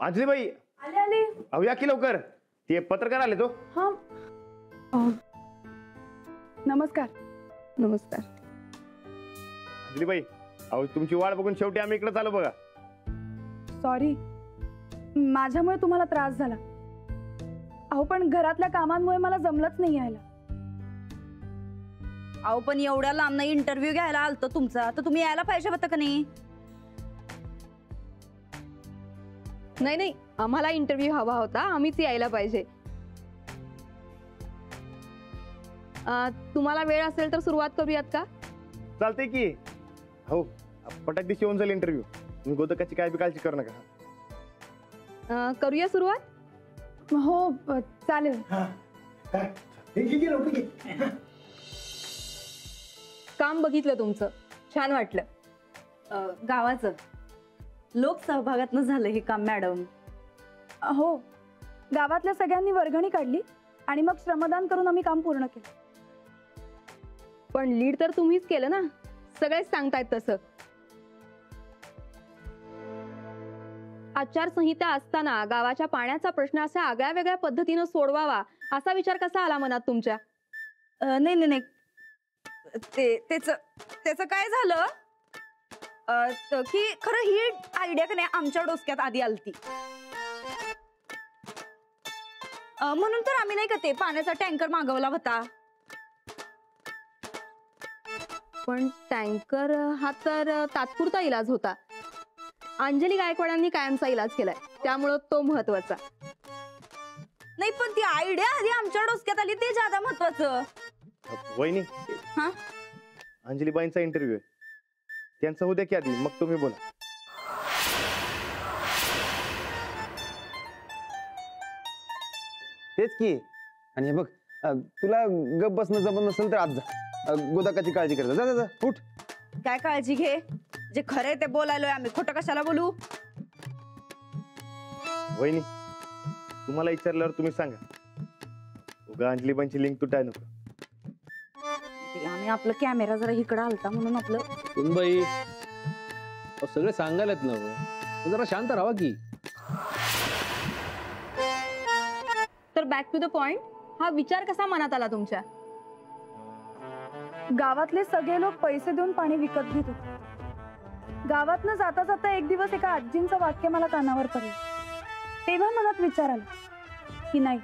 अंजलीबाई आले आले. अहो या की लवकर, ते पत्रकार आले तो. हा नमस्कार. नमस्कार. अंजलीबाई अहो तुमची वाट बघून शेवटी आम्ही इकडे आलो बघा. सॉरी, माझ्यामुळे तुम्हाला त्रास झाला. अहो पण घरातल्या कामांमुळे मला जमलंच नाही यायला. अहो पण एवढ्या लांब इंटरव्ह्यू घ्यायला आलतो तुमचा, तर तुम्ही यायला पाहिजे होतं का नाही? नाही, आम्हाला इंटरव्ह्यू हवा होता, आम्हीच यायला पाहिजे. तुम्हाला वेळ असेल तर सुरुवात करूयात का? चालते की. हो पटाक दिवशी येऊन जाईल इंटरव्ह्यू. तुम्ही गोदकाची काय बी काळजी करू नका. करूया सुरुवात. हो चालेल. काम बघितलं तुमचं, छान वाटलं. गावाचं लोकसहभागातनं झालं हे काम मॅडम. हो, गावातल्या सगळ्यांनी वर्गणी काढली आणि मग श्रमदान करून आम्ही काम पूर्ण केलं. पण लीड तर तुम्हीच केलं ना, सगळेच सांगतायत तसं. आचारसंहिता असताना गावाच्या पाण्याचा प्रश्न असा आगळ्या वेगळ्या पद्धतीनं सोडवावा असा विचार कसा आला मनात तुमच्या? नाही, त्याच काय झालं की खरं ही आयडिया का नाही आमच्या डोसक्यात आधी आलती. म्हणून तर आम्ही नाही का ते पाण्याचा टँकर मागवला होता. पण टँकर हा तर तात्पुरता इलाज होता. अंजली गायकवाडांनी कायमचा इलाज केलाय, त्यामुळं तो महत्वाचा नाही. पण ती आयडिया आधी आमच्या डोसक्यात आली ते ज्यादा महत्वाचं. वहिनी हा अंजलीबाईंचा इंटरव्ह्यू आहे, त्यांचा होऊ द्या की आधी, मग तुम्ही बोला. तेच की. आणि हे बघ, तुला गप बसणं जमत नसेल तर आज जा, गोदाकाची काळजी करता. जा जा जा, उठ. काय काळजी घे, जे खरंय ते बोलायलोय आम्ही, खोटं कशाला बोलू? वहिनी तुम्हाला विचारल्यावर तुम्ही सांगा, उगा अंजलीबाईंची लिंक तुटाय नको. आम्ही आपलं कॅमेरा जरा इकडं आलता म्हणून आपलं. सुनबाई सगळे सांगायलात ना, जरा शांत राहा की. तर बॅक टू द पॉइंट, हा विचार कसा मनात आला तुमच्या? गावातले सगळे लोक पैसे देऊन पाणी विकत घेत होते. गावातनं जाता जाता एक दिवस एका आजींचं वाक्य मला कानावर पडलं. तेव्हा मनात विचार आला की नाही,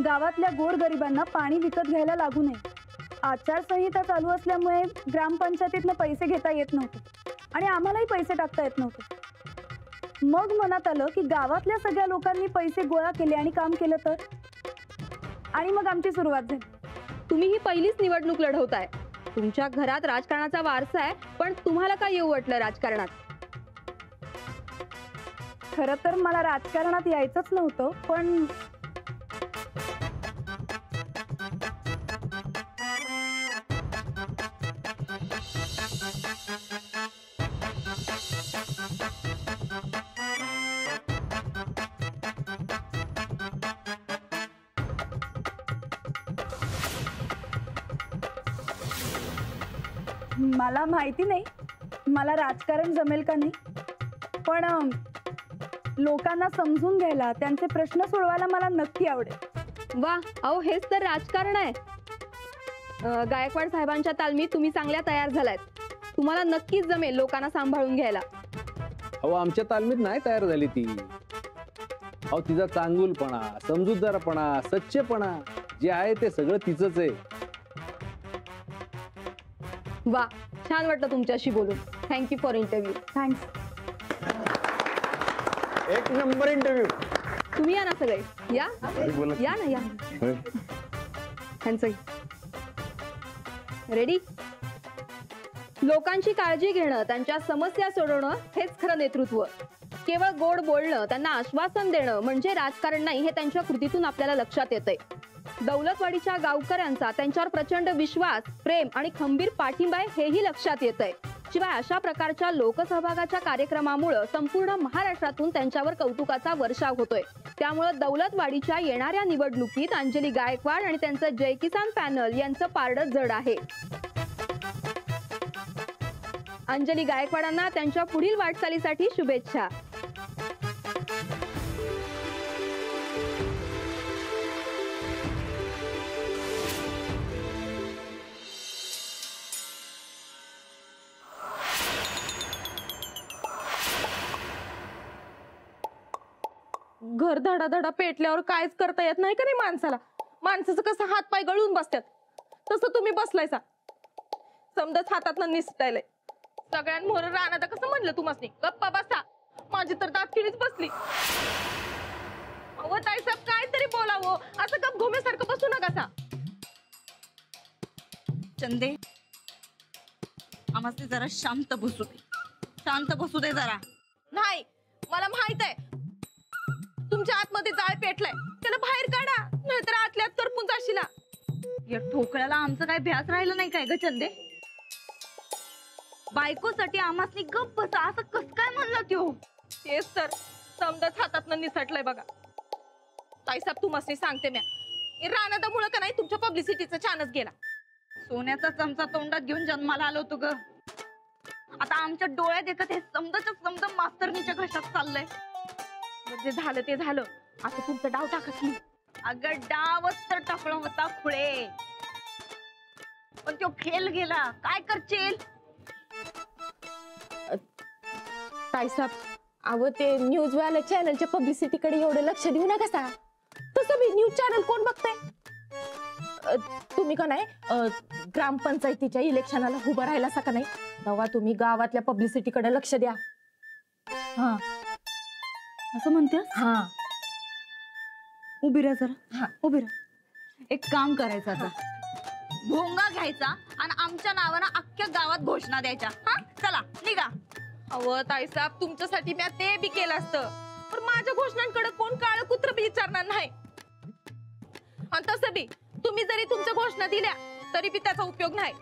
गावातल्या गोरगरिबांना पाणी विकत घ्यायला लागू नये. आचारसंहिता चालू असल्यामुळे ग्रामपंचायतीतनं पैसे घेता येत नव्हते आणि आम्हालाही पैसे टाकता येत नव्हते. मग मनात आलं की गावातल्या सगळ्या लोकांनी पैसे गोळा केले आणि काम केलं तर, आणि मग आमची सुरुवात झाली. तुम्ही ही पहिलीच निवडणूक लढवताय. तुमच्या घरात राजकारणाचा वारसा आहे, पण तुम्हाला काय येऊ वाटलं राजकारणात? खरं तर मला राजकारणात यायचंच नव्हतं, पण मला माहिती नाही मला राजकारण जमेल का नाही, पण लोकांना समजून घ्यायला, त्यांचे प्रश्न सोडवायला मला नक्की आवडेल. वा, अहो हेच तर राजकारण आहे. गायकवाड साहेबांच्या तालमीत तुम्ही चांगल्या तयार झालायत. तुम्हाला नक्कीच जमेल लोकांना सांभाळून घ्यायला. अहो आमच्या तालमीत नाही तयार झाली ती. अहो तिचा चांगुलपणा, समजूतदारपणा, सच्चेपणा जे आहे ते सगळं तिचंच आहे. वा, छान वाटलं तुमच्याशी बोलून. Thank you for interview. थँक्स. एक नंबर इंटरव्ह्यू. तुम्ही या ना सगळे, या या ना, या. रेडी? लोकांची काळजी घेणं, त्यांच्या समस्या सोडवणं हेच खरं नेतृत्व. केवळ गोड बोलणं, त्यांना आश्वासन देणं म्हणजे राजकारण नाही, हे त्यांच्या कृतीतून आपल्याला लक्षात येतंय. दौलतवाडीच्या गावकऱ्यांचा त्यांच्यावर प्रचंड विश्वास, प्रेम आणि खंबीर पाठिंबा हेही लक्षात येतंय. शिवाय अशा प्रकारच्या लोकसहभागाच्या कार्यक्रमामुळे संपूर्ण महाराष्ट्रातून त्यांच्यावर कौतुकाचा वर्षाव होतोय. त्यामुळे दौलतवाडीच्या येणाऱ्या निवडणुकीत अंजली गायकवाड आणि त्यांचं जय किसान पॅनल यांचं पारडं जड आहे. अंजली गायकवाडांना त्यांच्या पुढील वाटचालीसाठी शुभेच्छा. घर धडाधडा पेटल्यावर काहीच करता येत नाही का नाही माणसाला. माणसाचं कसं हात पाय गळून बसतात तसं तुम्ही बसलायसा. समजाच हातातनं निसटायलंय. सगळ्यांमोर राहणार कसं म्हणलं तुम्हाला गप्पा बसा. माझी तर दात किळीच बसली. अहो ताईसाहेब काहीतरी बोलावं. असं गप घुमेसारखं बसू नका. चंदे आम्हाला जरा शांत बसू दे. शांत बसू दे जरा. नाही मला माहित आहे तुमच्या आतमध्ये जाळ पेटलाय. त्याला बाहेर काढा नाहीतर आतल्यात करपून जाशीला. या ठोकळ्याला आमचं काय भ्यास राहिलं नाही काय ग चंदे. बायकोसाठी आम्हाला गप्प बसा असं कस काय म्हणलं त्यो. तेच तर समजाच हातातनं निसटलंय बघा. ताईसाहेब तुम्हाला सांगते म्या रानादामुळं का नाही तुमच्या पब्लिसिटीचा चान्स गेला. सोन्याचा चमचा तोंडात घेऊन जन्माला आलो होतो ग. आता आमच्या डोळ्यात देखत हे समजाच समजा मास्तरनीच्या घशात चाललंय. म्हणजे झालं ते झालं. आता तुमचा डाव टाका की. अगं डावच तर टाकलं होता खुळे. पण तो फेल गेला. काय करशील. ताईसाहेब अहो ते न्यूज वाल्या चॅनलच्या पब्लिसिटीकडे एवढं लक्ष देऊ नका सा. तसं बी न्यूज चॅनल कोण बघतंय. तुम्ही का नाही ग्रामपंचायतीच्या इलेक्शनाला उभं राहिला का नाही तेव्हा तुम्ही गावातल्या पब्लिसिटीकडे लक्ष द्या. हा असं म्हणतेस. हा उभी राहा जरा. हा उभी राहा. एक काम करायचं आता. भोंगा घ्यायचा आणि आमच्या नावानं अख्ख्या गावात घोषणा द्यायच्या. हा चला निघा. अहो ताईसाहेब तुमच्यासाठी मी ते बी केलं असतं पण माझ्या घोषणांकडे कोण काळ कुत्र बी विचारणार नाही. आणि तसं बी तुम्ही जरी तुमच्या घोषणा दिल्या तरी बी त्याचा उपयोग नाही.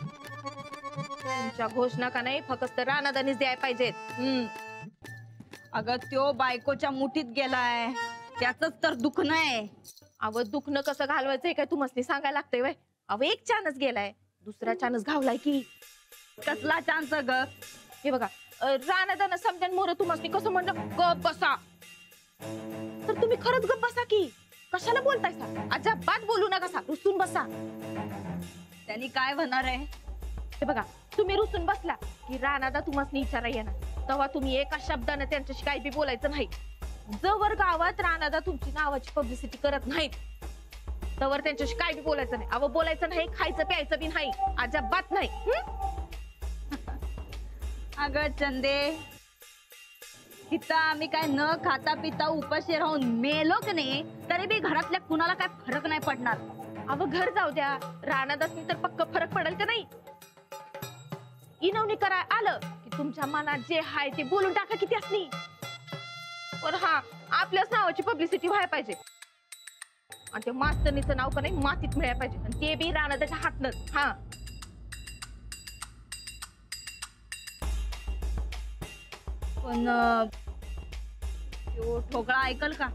तुमच्या घोषणा का नाही फक्त रानादानीच द्यायला पाहिजेत. अगं त्यो बायकोच्या मुठीत गेलाय त्याच तर दुखणं आहे. अव दुखणं कसं घालवायचंय काय तुम्हाला सांगायला लागतंय वय. अव एक चान्स गेलाय दुसरा चान्स घावलाय की. कसला चान्स ग. हे बघा रानादान समजा मोर तुम्हाला कसं म्हणलं गप बसा तर तुम्ही खरंच गप बसा की. कशाला बोलताय सा. अजिबात बोलू नका सा. रुसून बसा. त्यांनी काय होणार आहे. हे बघा तुम्ही रुसून बसला की रानादा तुम्हाला विचारा येणार तेव्हा तुम्ही एका शब्दाने त्यांच्याशी काही बी बोलायचं नाही. जवळ गावात रानादा तुमची नावाची पब्लिसिटी करत नाहीत तवर त्यांच्याशी काय बी बोलायचं नाही. अव बोलायचं नाही खायचं प्यायचं बी नाही अजिबात नाही. अगं चंदे इथं आम्ही काय न खाता पिता उपाशी राहून मेलो की नाही तरी बी घरातल्या कुणाला काय फरक नाही पडणार. अव घर जाऊ द्या रानादासनी तर पक्क फरक पडेल का नाही. इनवणी करा आलं की तुमच्या मनात जे हाय ते बोलून टाका किती असणी. पण हा आपल्याच नावाची पब्लिसिटी व्हायला पाहिजे आणि ते मास्तरनीचं नाव का नाही मातीत मिळायला पाहिजे आणि ते बी रानादाच्या हातनच. हा पण तो ठोकळा ऐकल का.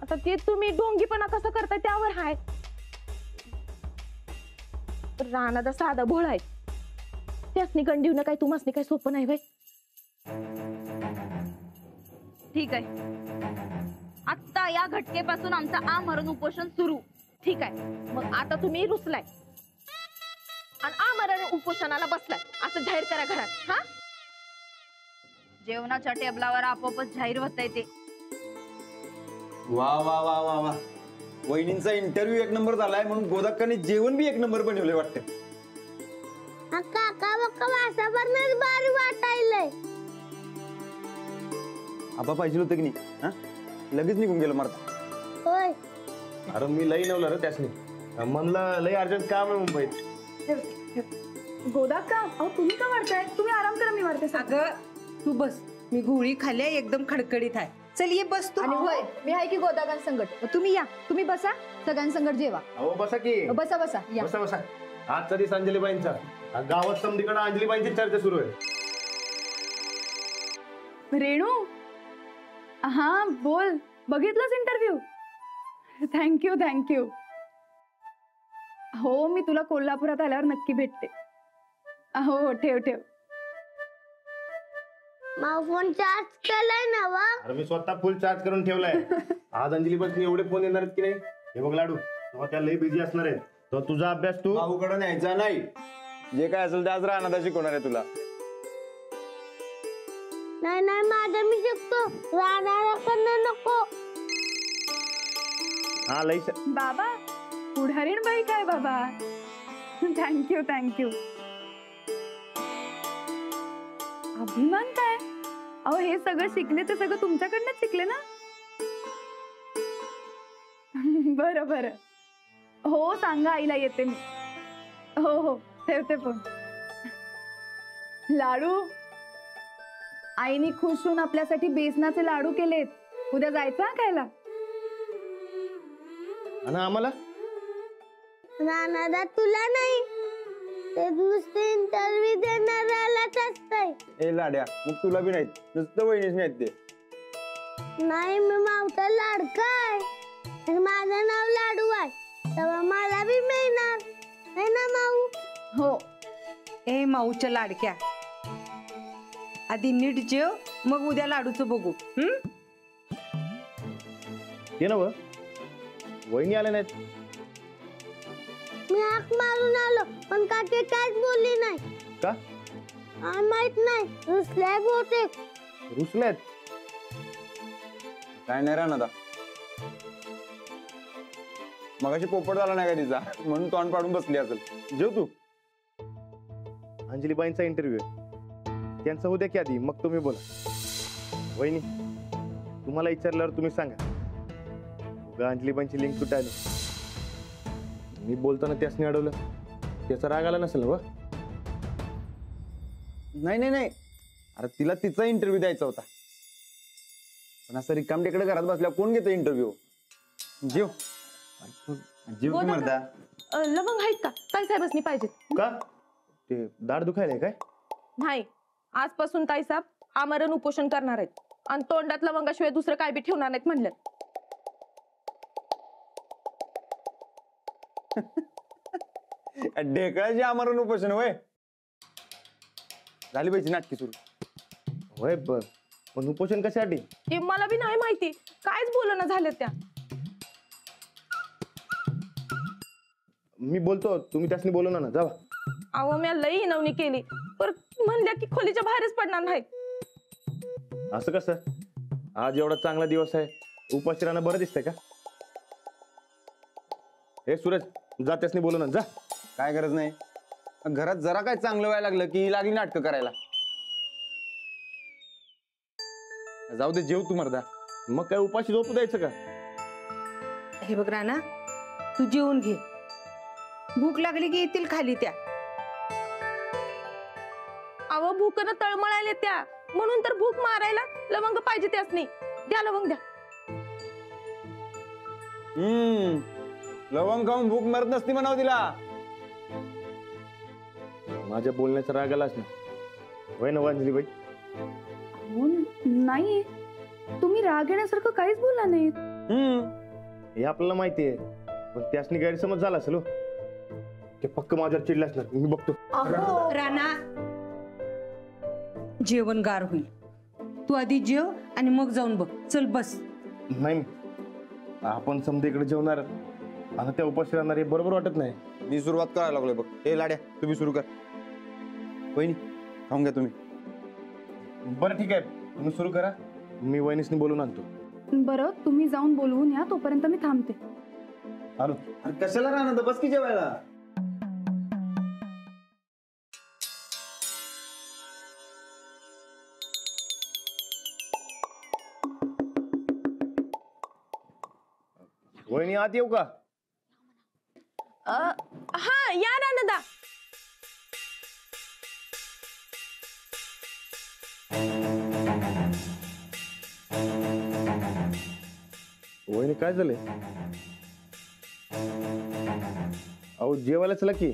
आता ते तुम्ही ढोंगीपणा कसं करताय त्यावर हाय. रानादा साधा भोळा आहे त्यासनी गंडीवणं काय तुम्हाला काय सोपं नाही भाई. ठीक आहे आता या घटकेपासून आमचं आमरण उपोषण सुरू. ठीक आहे मग आता तुम्ही रुसलाय आणि आमरण उपोषणाला बसलाय असं जाहीर करा घरात. हा जेवणाच्या टेबलावर आपोआपच जाहीर होत ते. वा वा वा वा वा. वहिनींचा इंटरव्ह्यू एक नंबर झालाय म्हणून गोदाक्काने जेवण बी एक नंबर बनवले वाटतं. काका बक्का वासाभरनच भारी वाटायलंय. आबा पाहिजे होतं की नाही. हा लगेच निघून गेलो मारता. होय अरे मी लई नवला रे त्यासनी. म्हणलं लई अर्जंट काम आहे मुंबईत. गोदा का अहो तुम्ही का वाढताय. तुम्ही आराम करा मी वाढते. अगं तू बस मी गोळी खाल्ल्या एकदम खडखडीत आहे. चल ये बस तू. आणि होय मी आहे की गोदागान संकट. तुम्ही या तुम्ही बसा सगळ्यांसंगट जेवा. अहो बसा की. बसा बसा या. बसा बसा. आजचा दिवस अंजलीबाईंचा. गावात समधीकडे अंजलीबाईंची चर्चा सुरू आहे. रेणू हा बोल. बघितलंस इंटरव्ह्यू. Thank you thank you. हो मी तुला कोल्हापुरात आल्यावर नक्की भेटते. हो ठेव ठेव. फोन चार्ज केलाय ना वा. अरे मी स्वतः फुल चार्ज करून ठेवलाय. आज अंजलीबाईंनी एवढे फोन येणार आहेत की नाही. हे बघ लाडू तेव्हा त्या लई बिझी असणार आहेत. तर तुझा अभ्यास तू भाऊकडे न्यायचा नाही. जे काय असेल ते आज राहणार शिकवणार आहे तुला. नाही नाही माझं मी शिकतो राहणारा करणं नको. हा लई बाबा पुढारीण बाई काय बाबा. Thank you thank you. अभिमान काय. अहो हे सगळं शिकले ते सगळं तुमच्याकडनं शिकले ना. बरं बरं. हो सांगा आईला येते मी. हो हो ठेवते फोन. लाडू आईने खुश होऊन आपल्यासाठी बेसनाचे लाडू केलेत. उद्या जायचं हा खायला. आणि आम्हाला राहणारा तुला नाही ते नुसते इंटरव्ह्यू देणाऱ्यालाच असतंय. ए लाड्या मग तुला बी नाहीत नुसतं वहिनीच नाहीत ते. नाही मी मावता लाडका आहे आणि माझं नाव लाडू आहे तेव्हा मला बी मिळणार है ना माऊ. हो ए माऊच्या लाडक्या आधी नीट जेव मग उद्या लाडूचं बघू. ते ना वहिनी आले नाहीत. मी हाक मारून आलो पण काकी काहीच बोलली नाही. का माहित नाही रुसलाय बहुतेक. रुसल्यात. काय नाही राहणार मगाशी पोपट झाला नाही का तिचा म्हणून तोंड पाडून बसली असेल. जेव तू. अंजलीबाईंचा इंटरव्ह्यू त्यांचा उद्या की आधी मग तुम्ही बोला. वहिनी तुम्हाला विचारल्यावर तुम्ही सांगा. अंजलीबाईंची लिंक कुठे आली. मी बोलताना त्यासनी अडवलं त्याचा राग आला नसेल व. नाही नाही नाही अरे तिला तिचा इंटरव्ह्यू द्यायचा होता पण असं रिकामटेकडे घरात बसल्या कोण घेतो इंटरव्ह्यू. जेव जेव की मर्दा. लवंग आहेत का ताई साहेबांनी पाहिजेत. का ते दाढ दुखायला काय. नाही आजपासून ताई साहेब आमरण उपोषण करणार आहेत आणि तोंडात लवंगाशिवाय दुसरं काय बी ठेवणार नाहीत म्हणलं. ढेकळाची आमरण उपोषण होय. झाली पाहिजे नाटकी सुरू. होय पण उपोषण कशासाठी. ते मला बी नाही माहिती कायच बोलणं झालं त्या. मी बोलतो तुम्ही त्यासनी बोलू ना जावा. अहो मी लई हिनवणी केली पर म्हणल्या की खोलीच्या बाहेरच पडणार नाही. असं कसं. आज एवढा चांगला दिवस आहे उपाशी राहणं बरं दिसतंय का. हे सूरज जा त्यासनी बोलू ना जा. काय गरज नाही घरात जरा काय चांगलं व्हायला लागलं की लागली नाटकं करायला. जाऊ दे जेव तू मर्दा. मग काय उपाशी झोपू द्यायचं का. हे बघ राणा तू जेवून घे. भूक लागली की येतील खाली त्या. अहो भूकनं तळमळायले त्या म्हणून तर भूक मारायला लवंग पाहिजे त्यासनी. द्या लवंग द्या. लवंग खाऊन भूक मरत नसती म्हणाव तिला. माझ्या बोलण्याचा राग आलाच ना होय ना अंजलीबाई. हो नाही तुम्ही राग येण्यासारखं काहीच बोलला नाहीत. हे आपल्याला माहिती आहे पण त्यासनी गैरसमज झाला असेल. ते पक्क माझ्यावर चिडला असणार मी बघतो. राणा जेवण गार होईल. तू आधी जेव आणि मग जाऊन बघ. चल बस. नाही आपण समजा इकडे जेवणार आता त्या उपाशी राहणार हे बरोबर वाटत नाही. मी सुरुवात करायला लागलोय बघ. हे लाड्या तुम्ही सुरू कर. वहिनी खाऊन घ्या तुम्ही. बरं ठीक आहे तुम्ही सुरू करा. मी वहिनीसनी बोलून आणतो. बरं तुम्ही जाऊन बोलवून या तोपर्यंत मी थांबते. आलो. कशाला राहणार बस की जेवायला. वहिनी आत येऊ का. हा या रानदा. वहिनी काय झालंय. अहो जेवायला चला की.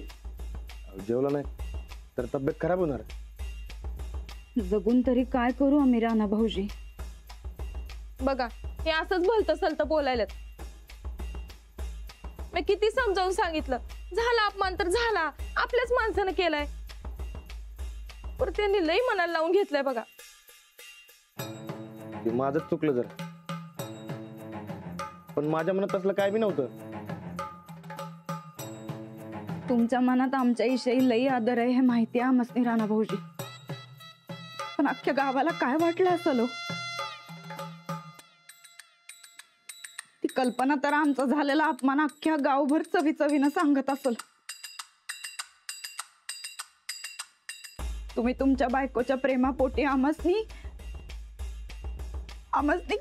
जेवला नाही तर तब्येत खराब होणार. जगून तरी काय करू आम्ही राणा भाऊजी. बघा हे असंच भलतं सलतं बोलायला. मी किती समजावून सांगितलं झाला अपमान तर झाला आपल्याच माणसानं केलाय पर त्यांनी लई मनाला लावून घेतलंय बघा. ते माझंच चुकलं जर पण माझ्या मनात असलं काय बी नव्हतं. तुमच्या मनात आमच्या विषयी लई आदर आहे हे माहिती आहे आम्हाला राणा भाऊजी. पण पण अख्ख्या गावाला काय वाटलं असेल हो? ती कल्पना तर आमचा झालेला अपमान अख्ख्या गावभर चवीचवीनं सांगत असेल. तुम्ही तुमच्या बायकोच्या प्रेमापोटी आमसनी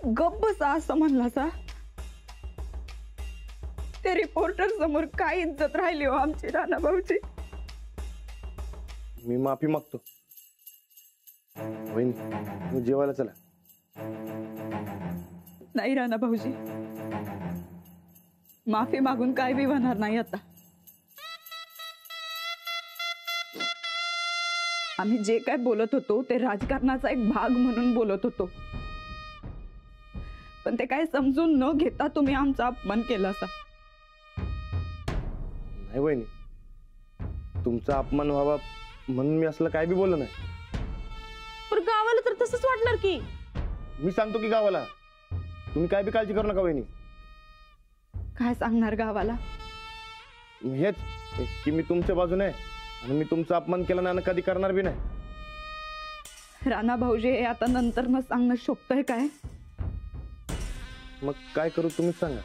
गप्प बसा असं म्हणला सा. ते रिपोर्टर समोर काय इज्जत राहिली हो आमची राणा भाऊची. मी माफी मागतो. वहिनी तुम्ही जेवायला चला. नाही राणा भाऊजी, माफी मागून काय बी होणार नाही आता. आम्ही जे काय बोलत होतो ते राजकारणाचा एक भाग म्हणून बोलत होतो, पण ते काय समजून न घेता तुम्ही आमचा अपमान केला असा. नाही वहिनी, तुमचा अपमान व्हावा म्हणून मी असलं काय बी बोललो नाही. पण गावाला तर तसंच वाटणार की. मी सांगतो की गावाला, तुम्ही काय बी काळजी करू नका वहिनी. काय सांगणार गावाला? हेच की मी तुमच्या बाजूने आहे आणि मी तुमचा अपमान केला नाही आणि कधी करणार बी नाही. राणा भाऊजी हे आता नंतर न सांगणं शोभतंय काय? मग काय करू तुम्हीच सांगा.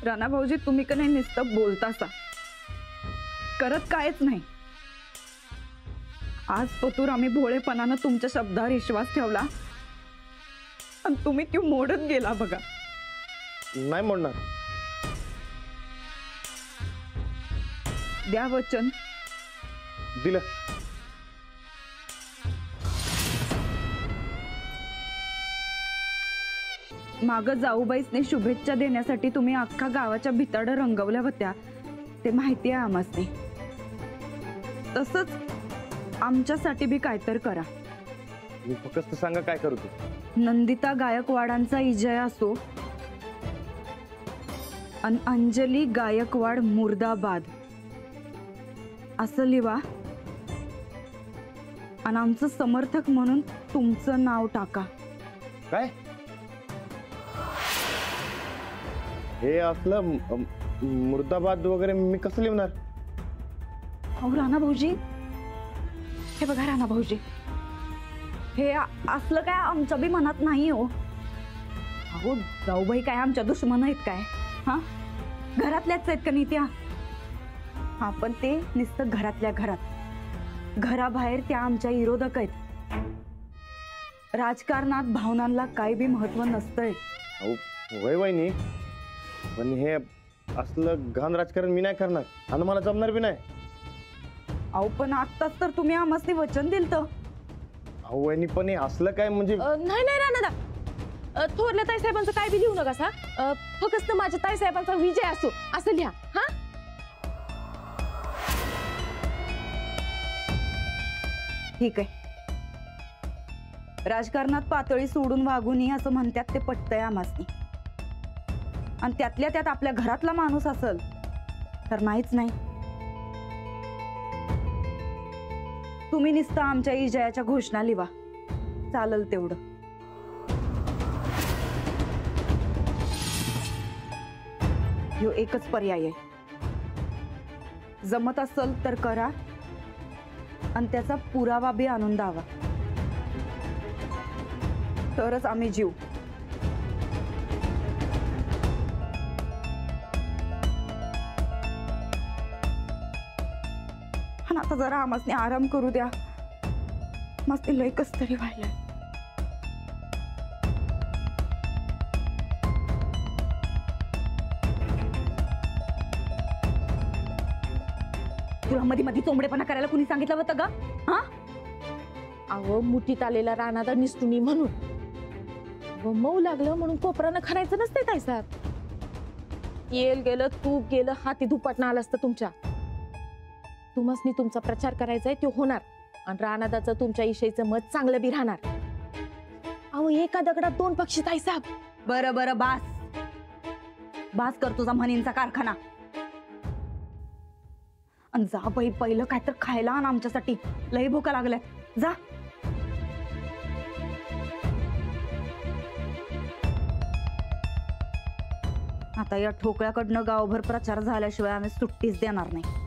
राणा भाऊजी तुम्ही का नाही नुसतं बोलतासा, करत कायच नाही. आज पतूर आम्ही भोळेपणानं तुमच्या शब्दावर विश्वास ठेवला आणि तुम्ही ती मोडत गेला बघा. नाही मोडणार. द्या वचन. दिलं. माग जाऊबाईसने शुभेच्छा देण्यासाठी तुम्ही अख्खा गावाच्या भिताड रंगवल्या होत्या, ते माहिती आहे आम्हासने. तसंच आमच्यासाठी बी कायतर करा. मी फक्त सांगा काय करू ते. नंदिता गायकवाडांचा विजय असो आणि अंजली गायकवाड मुर्दाबाद असं लिहा आणि आमचं समर्थक म्हणून तुमचं नाव टाका. काय हे असलं मुर्दाबाद वगैरे मी कसं लिहणार? अहो राणा भाऊजी, हे बघा राणा भाऊजी, हे असलं काय आमच्या बी मनात नाही हो. अहो जाऊबाई काय आमच्या दुश्मन आहेत काय? हा, घरातल्याच आहेत का नाही त्या? हा, पण ते नुसतं घरातल्या घरात, घराबाहेर त्या आमच्या विरोधक आहेत. राजकारणात भावनांना काय बी महत्व नसतंय. अहो होय वहिनी, पण हे असलं घाण राजकारण मी नाही करणार आणि मला जमणार बी नाही. अहो पण आत्ताच तर तुम्ही आम्हाला वचन दिलं तर. अहो वहिनी, पण हे असलं काय म्हणजे? नाही नाही राणा, थोरल्या ताईसाहेबांचं काय बी लिहू नका सा. फक्त माझ्या ताईसाहेबांचा विजय असो असं लिहा. हा, ठीक आहे. राजकारणात पातळी सोडून वागू नये असं म्हणतात ते पटतंय आम्हासनी. आणि त्यातल्या त्यात आपल्या घरातला माणूस असेल तर नाहीच नाही. तुम्ही नुसतं आमच्या विजयाच्या घोषणा लिहा, चालल तेवढं. ह्यो एकच पर्याय आहे. जमत असेल तर करा आणि त्याचा पुरावा बी आणून द्यावा, तरच आम्ही जीव. आणि आता जरा आम्हासने आराम करू द्या. मस्त लय कस तरी व्हायला. तुला मध्ये मध्ये चोंबडेपणा करायला कुणी सांगितलं होतं ग? हा, अहो मुठीत आलेला राणा निसटुनी म्हणून, व मऊ लागलं म्हणून कोपरानं खणायचं नसते ताईसाहेब. येल गेलं तूप गेलं हाती दुपटणं आलं असतं तुमच्या. तुम्हासनी तुमचा प्रचार करायचा आहे तो होणार आणि राणादाचं तुमच्या विषयीचं मत चांगलं बी राहणार. अहो एका दगडात दोन पक्षी ताईसाहेब. बरं बरं, बास बास कर तुझा म्हणींचा कारखाना. आणि जा बाई, पहिलं काय तर खायला आण आमच्यासाठी, लई भूका लागल्या. जा. आता या ठोकळ्याकडनं गावभर प्रचार झाल्याशिवाय आम्ही सुट्टीच देणार नाही.